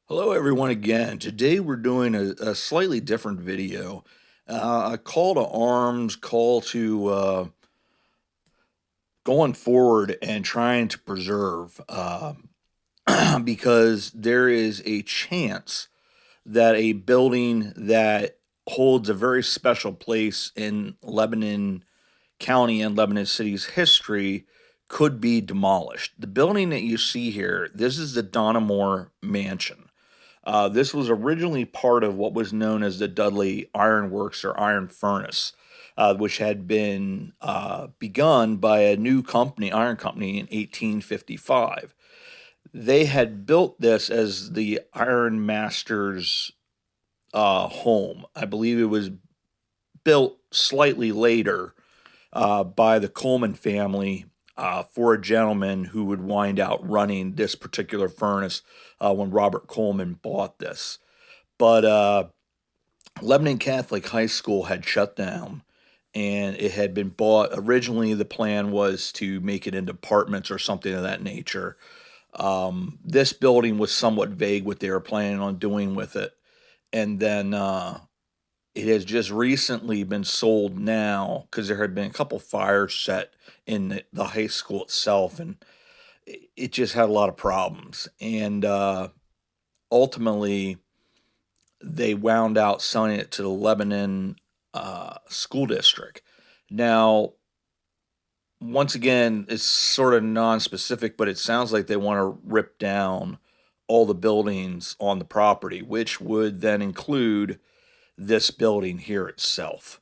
Hello, everyone, again. Today we're doing a slightly different video. A call to arms, call to going forward and trying to preserve, because there is a chance that a building that holds a very special place in Lebanon County and Lebanon City's history could be demolished. The building that you see here, this is the Donamore Mansion. This was originally part of what was known as the Dudley Iron Works or Iron Furnace, which had been begun by a new company, iron company, in 1855. They had built this as the Iron Master's home. I believe it was built slightly later by the Coleman family for a gentleman who would wind out running this particular furnace when Robert Coleman bought this. But Lebanon Catholic High School had shut down and it had been bought. Originally, the plan was to make it into apartments or something of that nature. This building was somewhat vague what they were planning on doing with it. And then it has just recently been sold now because there had been a couple fires set in the high school itself, and it just had a lot of problems. And ultimately, they wound out selling it to the Lebanon School District. Now, once again, it's sort of non-specific, but it sounds like they want to rip down all the buildings on the property, which would then include this building here itself.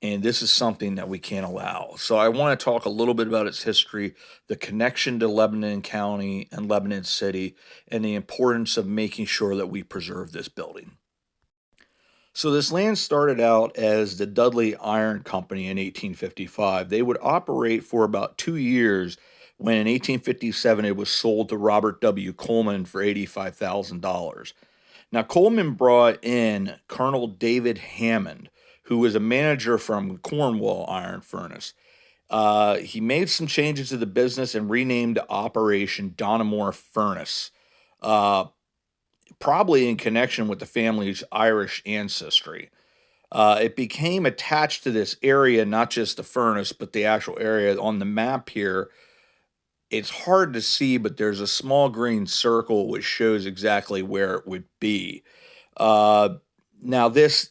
And this is something that we can't allow. So I want to talk a little bit about its history, the connection to Lebanon County and Lebanon City, and the importance of making sure that we preserve this building. So this land started out as the Dudley Iron Company in 1855. They would operate for about 2 years when in 1857 it was sold to Robert W. Coleman for $85,000. Now, Coleman brought in Colonel David Hammond, who was a manager from Cornwall Iron Furnace. He made some changes to the business and renamed the operation Donamore Furnace, probably in connection with the family's Irish ancestry. It became attached to this area, not just the furnace, but the actual area on the map here. It's hard to see, but there's a small green circle which shows exactly where it would be. Uh, Now, this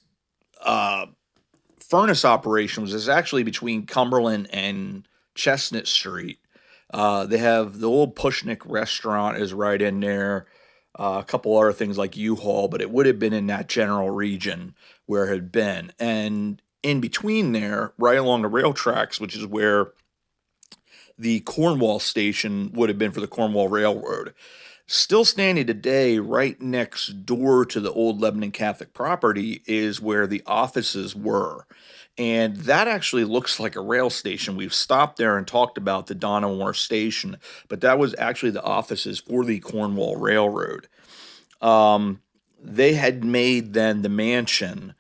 furnace operation was actually between Cumberland and Chestnut Street. They have the old Pushnik restaurant is right in there. A couple other things like U-Haul, but it would have been in that general region where it had been. And in between there, right along the rail tracks, which is where the Cornwall station would have been for the Cornwall Railroad. Still standing today, right next door to the old Lebanon Catholic property, is where the offices were. And that actually looks like a rail station. We've stopped there and talked about the Donamore station, but that was actually the offices for the Cornwall Railroad. They had made then the mansion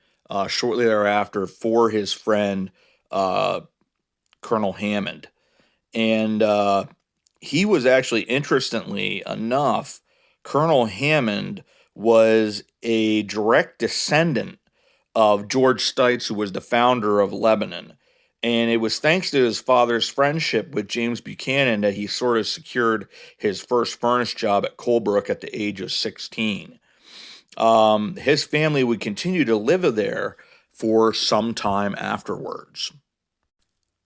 shortly thereafter for his friend Colonel Hammond. And he was actually, interestingly enough, Colonel Hammond was a direct descendant of George Stites, who was the founder of Lebanon. And it was thanks to his father's friendship with James Buchanan that he sort of secured his first furnace job at Colebrook at the age of 16. His family would continue to live there for some time afterwards.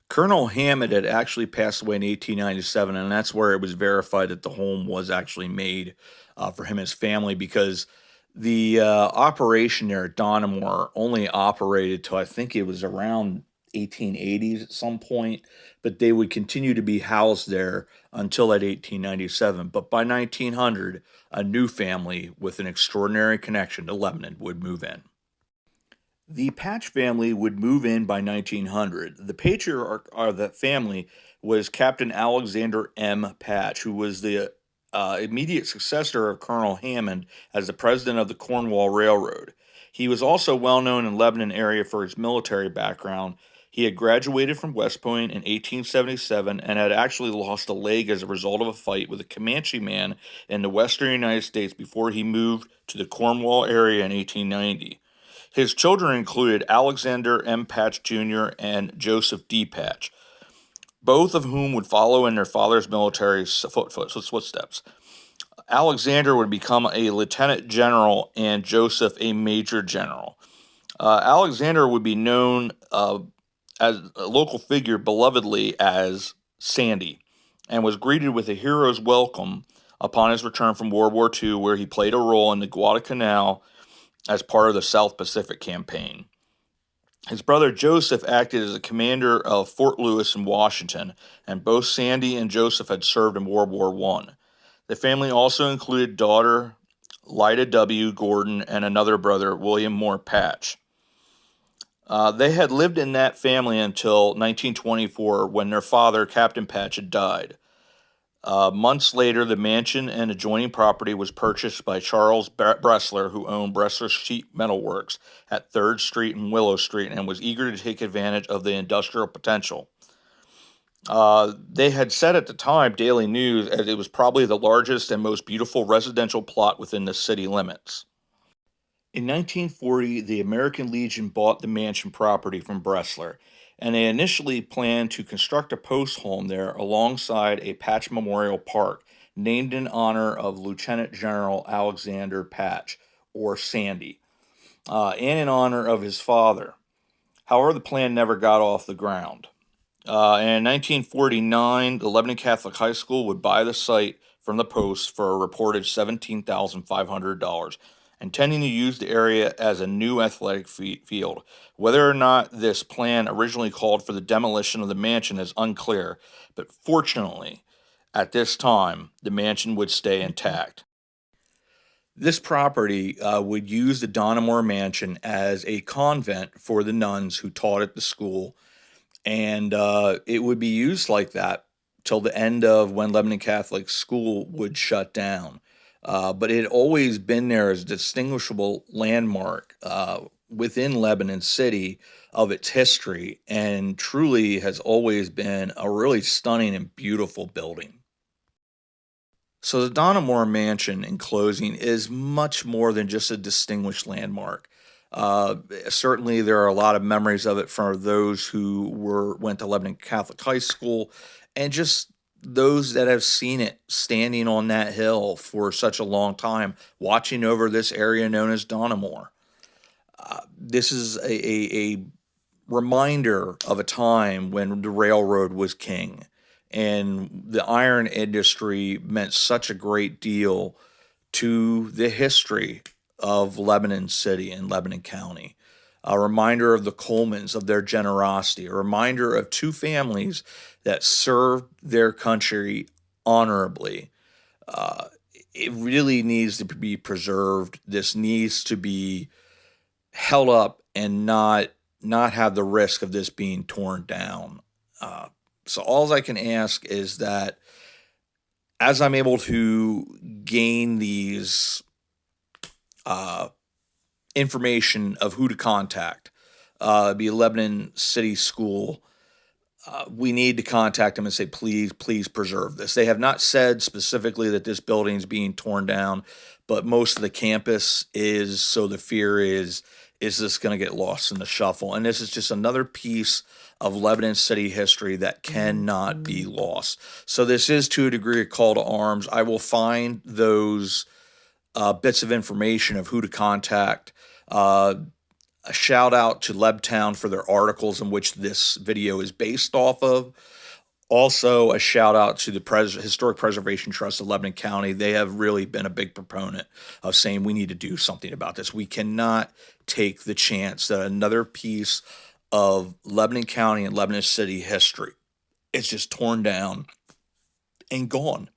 Colonel Hammond had actually passed away in 1897, and that's where it was verified that the home was actually made for him and his family, because the operation there at Donamore only operated till I think it was around 1880s at some point, but they would continue to be housed there until that 1897. But by 1900, a new family with an extraordinary connection to Lebanon would move in. The Patch family would move in by 1900. The patriarch of that family was Captain Alexander M. Patch, who was the immediate successor of Colonel Hammond as the president of the Cornwall Railroad. He was also well known in Lebanon area for his military background. He had graduated from West Point in 1877 and had actually lost a leg as a result of a fight with a Comanche man in the western United States before he moved to the Cornwall area in 1890. His children included Alexander M. Patch Jr. and Joseph D. Patch, both of whom would follow in their father's military footsteps. Alexander would become a lieutenant general and Joseph a major general. Alexander would be known as a local figure belovedly as Sandy, and was greeted with a hero's welcome upon his return from World War II, where he played a role in the Guadalcanal as part of the South Pacific Campaign. His brother Joseph acted as a commander of Fort Lewis in Washington, and both Sandy and Joseph had served in World War I. The family also included daughter Lyda W. Gordon and another brother, William Moore Patch. They had lived in that family until 1924, when their father, Captain Patch, had died. Months later, the mansion and adjoining property was purchased by Charles Bressler, who owned Bressler Sheet Metal Works at 3rd Street and Willow Street, and was eager to take advantage of the industrial potential. They had said at the time, Daily News, as it was probably the largest and most beautiful residential plot within the city limits. In 1940, the American Legion bought the mansion property from Bressler, and they initially planned to construct a post home there alongside a Patch Memorial Park, named in honor of Lieutenant General Alexander Patch, or Sandy, and in honor of his father. However, the plan never got off the ground. In 1949, the Lebanon Catholic High School would buy the site from the Post for a reported $17,500, intending to use the area as a new athletic field. Whether or not this plan originally called for the demolition of the mansion is unclear, but fortunately, at this time, the mansion would stay intact. This property would use the Donamore mansion as a convent for the nuns who taught at the school, and it would be used like that till the end of when Lebanon Catholic School would shut down. But it had always been there as a distinguishable landmark within Lebanon City of its history, and truly has always been a really stunning and beautiful building. So the Donamore Mansion, in closing, is much more than just a distinguished landmark. Uh, Certainly, there are a lot of memories of it for those who went to Lebanon Catholic High School, and just those that have seen it standing on that hill for such a long time, watching over this area known as Donamore. This is a reminder of a time when the railroad was king, and the iron industry meant such a great deal to the history of Lebanon City and Lebanon County. A reminder of the Colemans, of their generosity, a reminder of two families that served their country honorably. Uh, it really needs to be preserved. This needs to be held up and not have the risk of this being torn down. Uh, so all I can ask is that as I'm able to gain these uh, information of who to contact, be Lebanon City School, we need to contact them and say, please, please preserve this. They have not said specifically that this building is being torn down, but most of the campus is. So the fear is this going to get lost in the shuffle? And this is just another piece of Lebanon City history that cannot be lost. So this is, to a degree, a call to arms. I will find those bits of information of who to contact. A shout out to Lebtown for their articles in which this video is based off of. Also, a shout out to the Historic Preservation Trust of Lebanon County. They have really been a big proponent of saying we need to do something about this. We cannot take the chance that another piece of Lebanon County and Lebanon City history is just torn down and gone.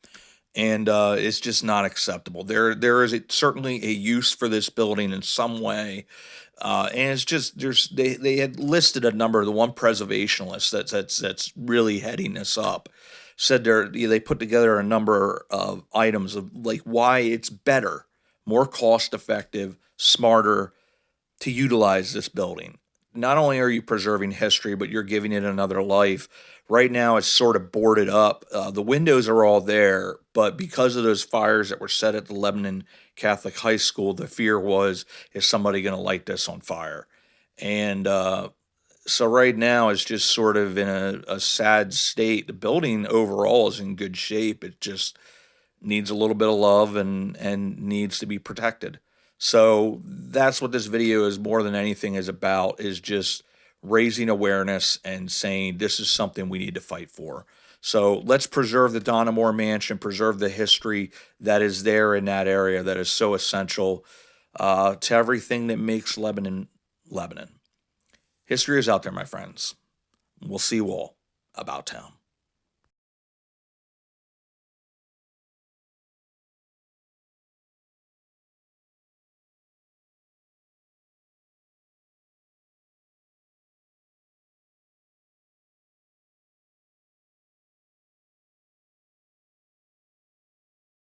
And it's just not acceptable. There is certainly a use for this building in some way, and it's just they had listed a number. The one preservationist that's really heading this up said they put together a number of items of like why it's better, more cost effective, smarter to utilize this building. not only are you preserving history, but you're giving it another life. Right now, it's sort of boarded up. The windows are all there, but because of those fires that were set at the Lebanon Catholic High School, the fear was, is somebody going to light this on fire? And so right now it's just sort of in a sad state. The building overall is in good shape. It just needs a little bit of love and needs to be protected. So that's what this video is more than anything is about, is just raising awareness and saying this is something we need to fight for. So let's preserve the Donamore mansion, preserve the history that is there in that area that is so essential to everything that makes Lebanon Lebanon. History is out there, my friends. We'll see you all about town.